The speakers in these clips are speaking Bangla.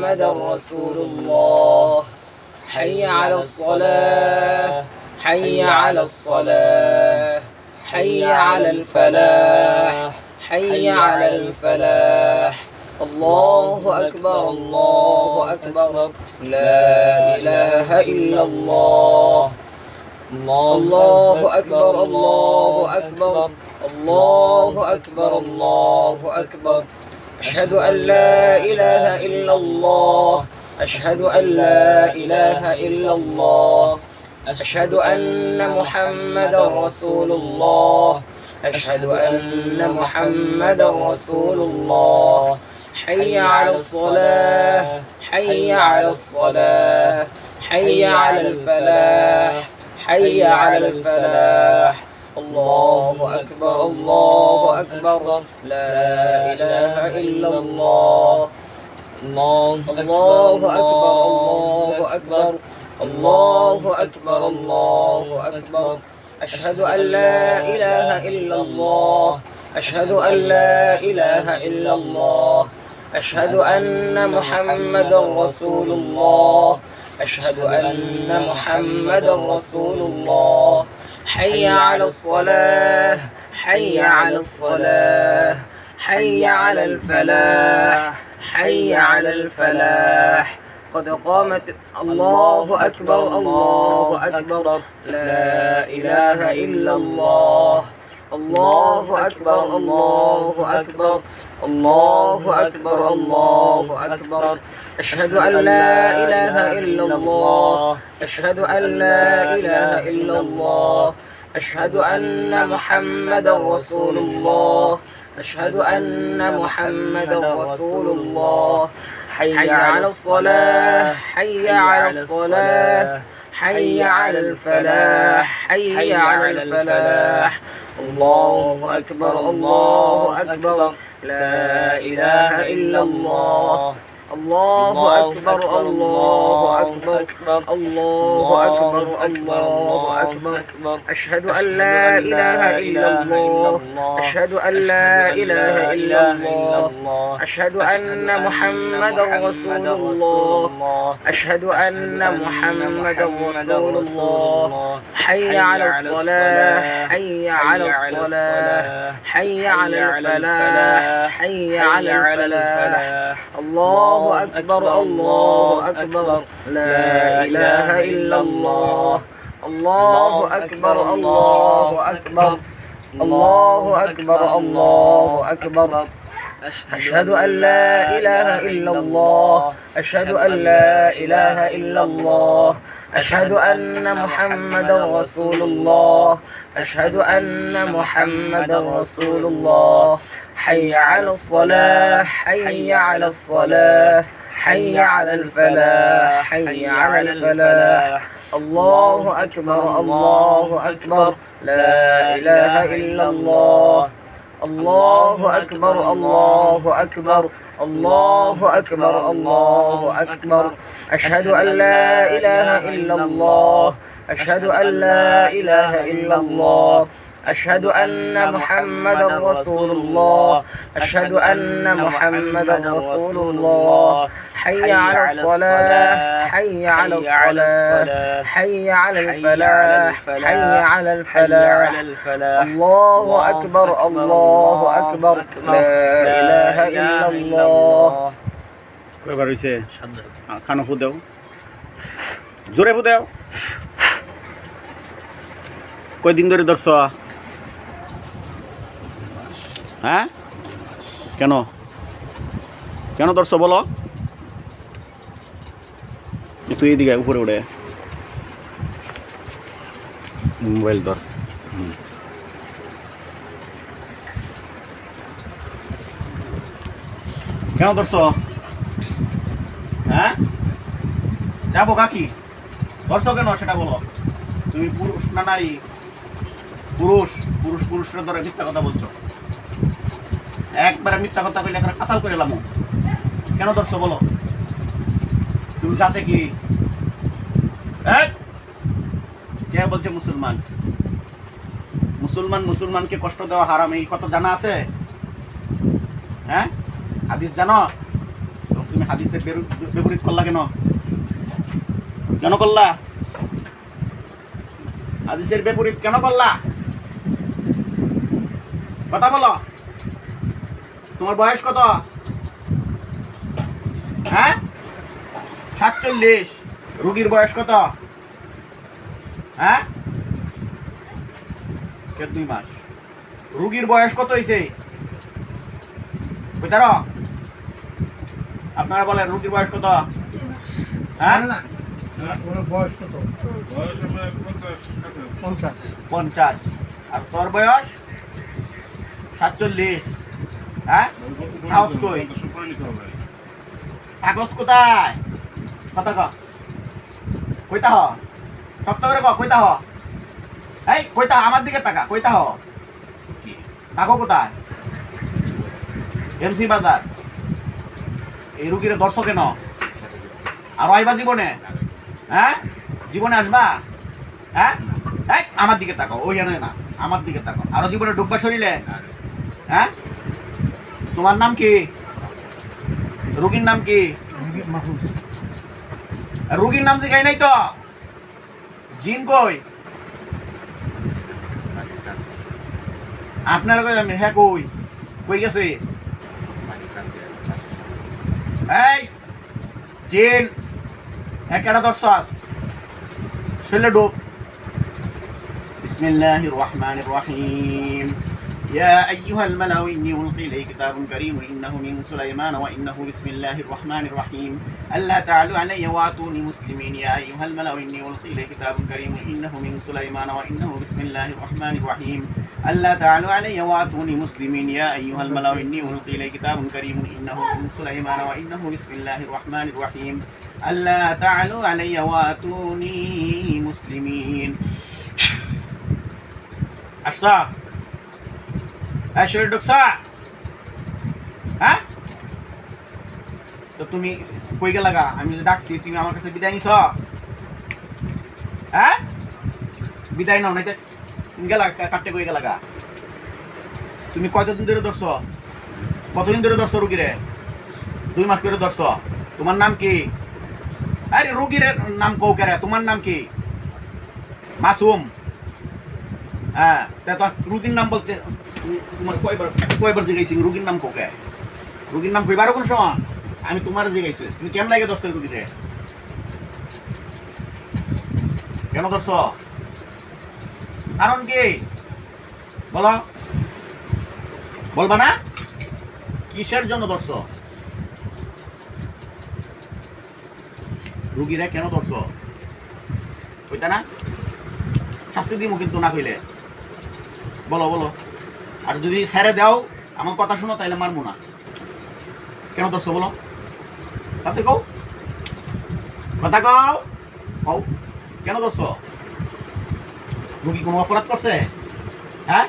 محمدا رسول الله حي على الصلاة حي على الصلاة حي على الفلاح حي على الفلاح الله أكبر الله أكبر لا إله إلا الله الله أكبر الله أكبر الله أكبر الله أكبر أشهد أن لا إله إلا الله أشهد أن لا إله إلا الله أشهد أن محمدا رسول الله أشهد أن محمدا رسول الله حي على الصلاة حي على الصلاة حي على الفلاح حي على الفلاح الله أكبر الله أكبر لا إله إلا الله الله أكبر الله أكبر الله أكبر الله أكبر أشهد أن لا إله إلا الله أشهد أن لا إله إلا الله أشهد أن محمدا رسول الله أشهد أن محمدا رسول الله حي على الصلاة حي على الصلاة حي على الفلاح حي على الفلاح قد قامت الله أكبر الله أكبر لا إله إلا الله الله أكبر الله أكبر الله أكبر الله أكبر أشهد أن لا إله إلا الله أشهد أن لا إله إلا الله أشهد أن محمدا رسول الله أشهد أن محمدا رسول الله حي على الصلاة حي على الصلاة حي على الفلاح حي على الفلاح الله أكبر الله أكبر لا إله إلا الله الله أكبر الله أكبر الله أكبر الله أكبر أشهد أن لا إله إلا الله أشهد أن لا إله إلا الله أشهد أن محمدا رسول الله أشهد أن محمدا رسول الله حي على الصلاة حي على الصلاة حي على الفلاح حي على الفلاح الله أكبر الله أكبر لا إله إلا الله الله أكبر الله أكبر الله أكبر الله أكبر أشهد أن لا إله إلا الله أشهد أن لا إله إلا الله أشهد أن محمدا رسول الله أشهد أن محمدا رسول الله حي على الصلاة حي على الصلاة حي على الفلاح حي على الفلاح الله أكبر الله أكبر لا إله إلا الله الله أكبر الله أكبر الله أكبر الله أكبر أشهد أن لا إله إلا الله أشهد أن لا إله إلا الله أشهد أن محمدا رسول الله أشهد أن محمدا رسول الله حي على الصلاة حي على الصلاة حي على الفلاح حي على الفلاح الله أكبر الله أكبر لا إله إلا الله কয়বার হইছে খানো ফুদেও জোরে ফুদেও কয়দিন ধরে ধরছ হ্যাঁ কেন কেন ধরছ বলো একটু এইদিকে উপরে উঠে মোবাইল ধর কেন ধরছ হ্যাঁ যাবো কাকি ধরছ কেন সেটা বলো তুমি পুরুষ না নারী পুরুষ পুরুষ পুরুষরা ধরে মিথ্যা কথা বলছো একবারে মিথ্যা কথা কইলে একটা কাতাল করে এলাম কেন ধরছ বলো তুমি যাতে কি কে বলছে মুসলমান মুসলমান মুসলমানকে কষ্ট দেওয়া হারাম এই কথা জানা আছে হ্যাঁ হাদিস জানো তুমি হাদিসের বিপরীত করলা কেন? কেন করলা? হাদিসের বিপরীত কেন করলা? কথা বলো। তোমার বয়স কত? হ্যাঁ, 47। রোগীর বয়স কত? হ্যাঁ, 2 মাস। রোগীর বয়স কত হয়েছে? বুঝারো আপনারা বলেন রোগীর বয়স কত? হ্যাঁ, বয়স কত? 50। আর তোর বয়স 47। হ্যাঁ, কাগজ কই? কাগজ কোথায়? কথা ক, কইতা হ, শক্ত করে ক, কইতা হ। এই কইতা, আমার দিকে তাকা, কইতা হ। থাকো কোথায়? এমসি বাজার। এই রুগীরে ধরছো কেন? আর আইবা জীবনে? হ্যাঁ, জীবনে আসবা? হ্যাঁ, এই আমার দিকে তাকাও, ওই জানে না, আমার দিকে তাকাও। আরো জীবনে ঢুকবা শরীরে? হ্যাঁ, তোমার নাম কি? রুগীর নাম কি? রুগীর নাম জিগাই নাই তো? জিন কই? আপনার কই? আমি হ্যাঁ কই? কই গেছে? এই জিন একাটা দর্শাস শরীরে ঢুক। বিসমিল্লাহির রহমানির রহিম। يا أيها الملأ إني ألقي إليه كتاب كريم إنه من سليمان وإنه بسم الله الرحمن الرحيم ألا تعلوا علي وأتوني مسلمين يا أيها الملأ إني ألقي إليه كتاب كريم إنه من سليمان وإنه بسم الله الرحمن الرحيم ألا تعلوا علي وأتوني مسلمين يا أيها الملأ إني ألقي إليه كتاب كريم إنه من سليمان وإنه بسم الله الرحمن الرحيم ألا تعلوا علي وأتوني مسلمين أشرف শরীর ঢুকছা? হ্যাঁ, তো তুমি কই গেলা গা? আমি ডাকছি, তুমি আমার কাছে বিদায় নিছ? হ্যাঁ, বিদায় নাও, নাই তুমি গেলা কাটতে কই গেলা গা? তুমি কতদিন ধরে ধরছ? কতদিন ধরে ধরছ রুগীরে? 2 মাস করে ধরছ। তোমার নাম কি? আরে রুগীর নাম কও কেরে? তোমার নাম কি? মাসুম। হ্যাঁ, রুগীর নাম বলতে তোমার কয়বার জিগাইছি রুগীর নাম কোকে? রুগীর নাম কইবার কোন সময়? আমি তোমার জিগাইছি, তুমি কেন লাগে ধরছো রুগীরে? কেন ধরছ? কারণ কি বলো? বলবা না? কিসের জন্য ধরছ? রুগীরা কেন ধরছ? কইতা না? শাস্তি দিমু কিন্তু না কইলে। বলো বলো। আর যদি ছেড়ে দাও, আমার কথা শোনো, তাইলে মারবো না। কেন ধরছো বলো? তাতে কও, কথা কও, কও কেন ধরছো? রুগী কোনো অপরাধ করছে? হ্যাঁ,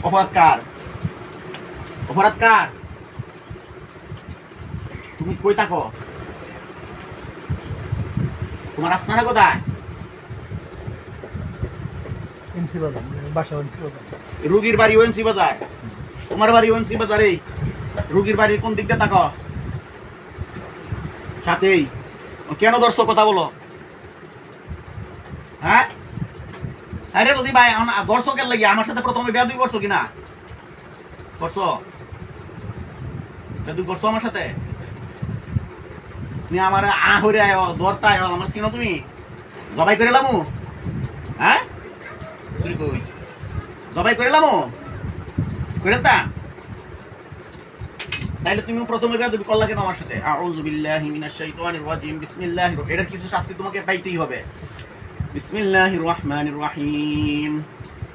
অপরাধ কার? অপরাধ কার? তুমি কই থাকো? তোমার আস্তানা কোথায়? রুগীর বাড়ি ওএনসি বাজার, তোমার বাড়ি ওএনসি বাজারে। রুগীর বাড়ির কোন দিক দিয়ে থাকো? সাথেই। কেন ধরছো কথা বলো? হ্যাঁ, আরে যদি ভাই ধরছো কেন লাগি? আমার সাথে প্রথমে বেয়াদবি করছো কিনা? করছো? বেয়াদবি করছো আমার সাথে? তুমি আমার হইরে আয়, ধরতে আয়, আমার চিনো তুমি? জবাই করে লামু? হ্যাঁ, জবাই করে লামু? করে তা তাইলে তুমি প্রথমে বেয়াদবি করলা কেন আমার সাথে? আউযু বিল্লাহি মিনাশ শাইতানির রাজিম। বিসমিল্লাহির, এটার কিছু শাস্তি তোমাকে পাইতেই হবে। বিসমিল্লাহির রহমানির রহিম।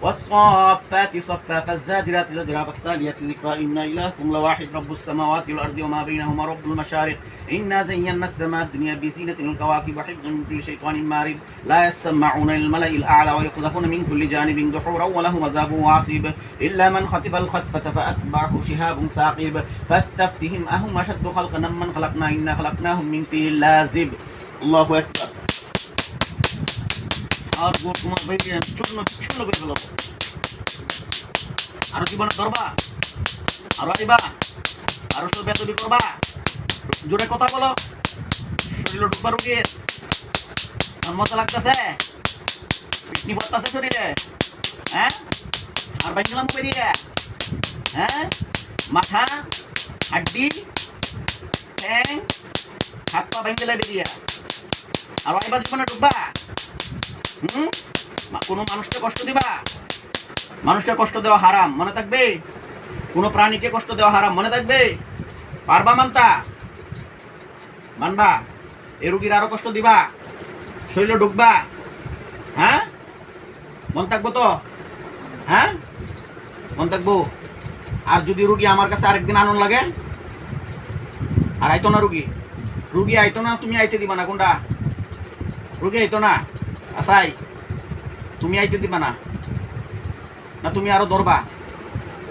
والصافات صفا فالزاجرات زجرا فالتاليات ذكرا إن إلهكم لواحد رب السماوات والأرض وما بينهما رب المشارق إنا زينا السماء الدنيا بزينة الكواكب وحفظا من كل شيطان مارد لا يسمعون للملأ الأعلى ويقذفون من كل جانب دحورا ولهم عذاب واصب إلا من خطف الخطفة فأتبعه شهاب ثاقب فاستفتهم أهم أشد خلقا ممن خلقنا إنا خلقناهم من طين لازب الله أكبر আর তোমার ভাই চূর্ণ বিচ্ছিন্ন করে ফেলব। আরো জীবনে ধরবা, আরো আইবা, আরো সব বেতবি করবা। জোরে কথা বলো। শরীরে ঢুকবা রুগীর মতো লাগতেছে, পিটনি পড়তেছে শরীরে, হ্যাঁ? আর বাইছিলাম বেরিয়ে, হ্যাঁ? মাথা, হাড্ডি, ঠ্যাং, হাত পা বাইঙ্গেলে বেরিয়ে, আর এবার জীবনে ঢুকবা। কোনো মানুষকে কষ্ট দিবা? মানুষকে কষ্ট দেওয়া হারাম, মনে থাকবে। কোনো প্রাণীকে কষ্ট দেওয়া হারাম, মনে থাকবে। পারবা মানতা? মানবা? এ রুগীর আরো কষ্ট দিবা? শরীরে ঢুকবা? হ্যাঁ, মন থাকবো তো? হ্যাঁ, মন থাকবো। আর যদি রুগী আমার কাছে আরেকদিন আনন্দ লাগে, আর আইতো না রুগী, রুগী আইতো না, তুমি আইতে দিবা না? কোনটা? রুগী আইতো না, আসাই তুমি আইতে দিবা না? না তুমি আরো ধরবা?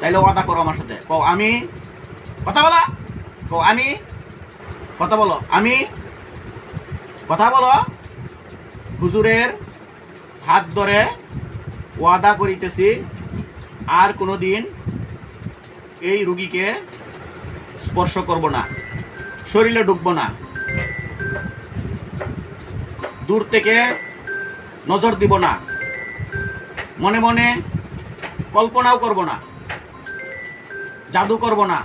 তাইলে ওয়াদা করো আমার সাথে, কও আমি, কথা বলা, কও আমি, কথা বলো, আমি, কথা বলো। হুজুরের হাত ধরে ওয়াদা করিতেছি আর কোনোদিন এই রুগীকে স্পর্শ করব না, শরীরে ঢুকবো না, দূর থেকে নজর দিব না, মনে মনে কল্পনাও করব না, জাদু করব না,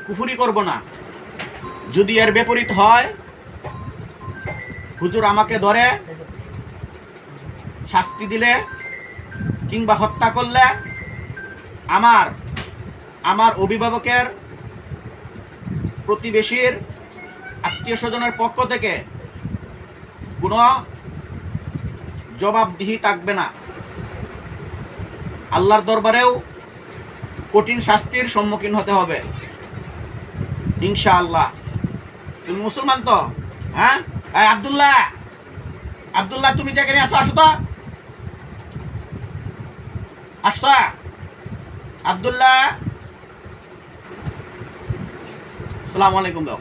কুফুরি করব না। যদি এর বিপরীত হয়, হুজুর আমাকে ধরে শাস্তি দিলে কিংবা হত্যা করলে আমার অভিভাবকের, প্রতিবেশীর, আত্মীয় স্বজনের পক্ষ থেকে কোনো জবাবদিহি থাকবে না। আল্লাহর দরবারেও কঠিন শাস্তির সম্মুখীন হতে হবে ইনশাআল্লাহ। তুমি মুসলমান তো? হ্যাঁ, আব্দুল্লাহ, আব্দুল্লাহ তুমি যেখানে আসো, আসো তো, আসা আব্দুল্লাহ, আসসালামু আলাইকুম দাও।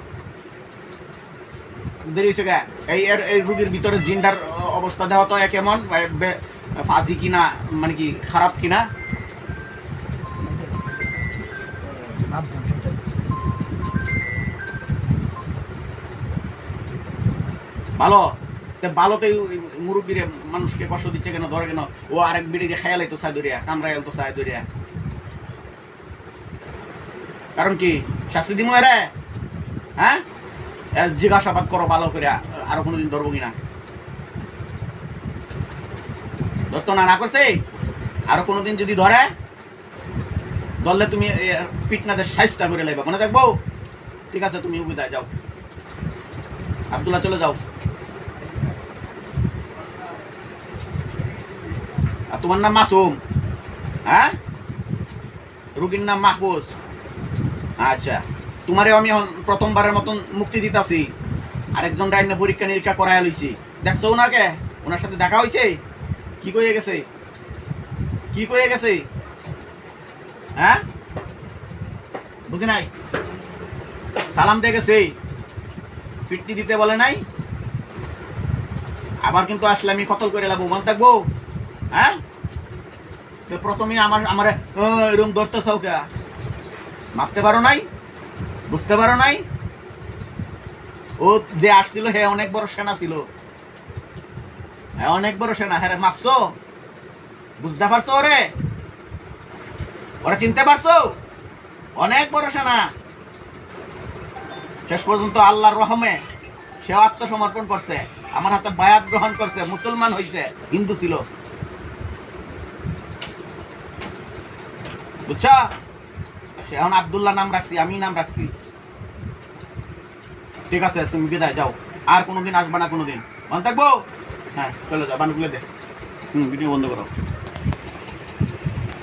দেরি হয়েছে গে। এই রুগীর ভিতরে জিন্ডার অবস্থা দেওয়া তো কেমন, ফাঁসি কিনা, মানে কি খারাপ কিনা? ভালো। ভালোতে মুরব্বীরে মানুষকে কষ্ট দিচ্ছে কেন, ধরে কেন? ও আরেক বিড়িকে খেয়াল তো চাই দরিয়া, কামড়াই তো চাই দরিয়া। কারণ কি শাস্তি দিমু এরে? হ্যাঁ, জিজ্ঞাসাবাদ করো ভালো করে, আরো কোনোদিন ধরবো কিনা। ধরতো না করছে, আরো কোনোদিন যদি ধরে, ধরলে তুমি পিটনাদের সাইজটা করে লাইবা, মনে থাকবো। ঠিক আছে, তুমি বিদায় যাও, আব্দুল্লাহ চলে যাও। আর তোমার নাম মাসুম? হ্যাঁ, রুগীর নাম মাহফুজ। আচ্ছা, তোমারে আমি প্রথমবারের মতন মুক্তি দিতাছি। আরেকজন রাইনে পরীক্ষা নিরীক্ষা করাই লইছি, দেখছো ওনাকে? ওনার সাথে দেখা হয়েছে? কি কয়ে গেছে? কি কয়ে গেছে? হ্যাঁ, বুঝি নাই? সালাম দিয়ে গেছে, পিটনি দিতে বলে নাই। আবার কিন্তু আসলে আমি কতল করে লাবো, মন থাকবো। হ্যাঁ, তো প্রথমে আমার এরকম ধরতে চাও কে? মাপতে পারো নাই? বুঝতে পারো নাই? ও যে আসছিল হে অনেক বড় সেনা ছিল, হ্যাঁ অনেক বড় সেনা। হ্যাঁ মাপছো? বুঝতে পারছো? ওরা চিনতে পারছো? অনেক বড় সেনা। শেষ পর্যন্ত আল্লাহর রহমে সে আত্মসমর্পণ করছে, আমার হাতে বায়াত গ্রহণ করছে, মুসলমান হয়েছে। হিন্দু ছিল, বুঝছা? সে এখন আব্দুল্লাহ নাম রাখছি, আমি নাম রাখছি। ঠিক আছে, তুমি বিদায় যাও, আর কোনোদিন আসবা না কোনোদিন, মনে থাকবো। হ্যাঁ চলে যাও, বান খুলে দে। ভিডিও বন্ধ করো।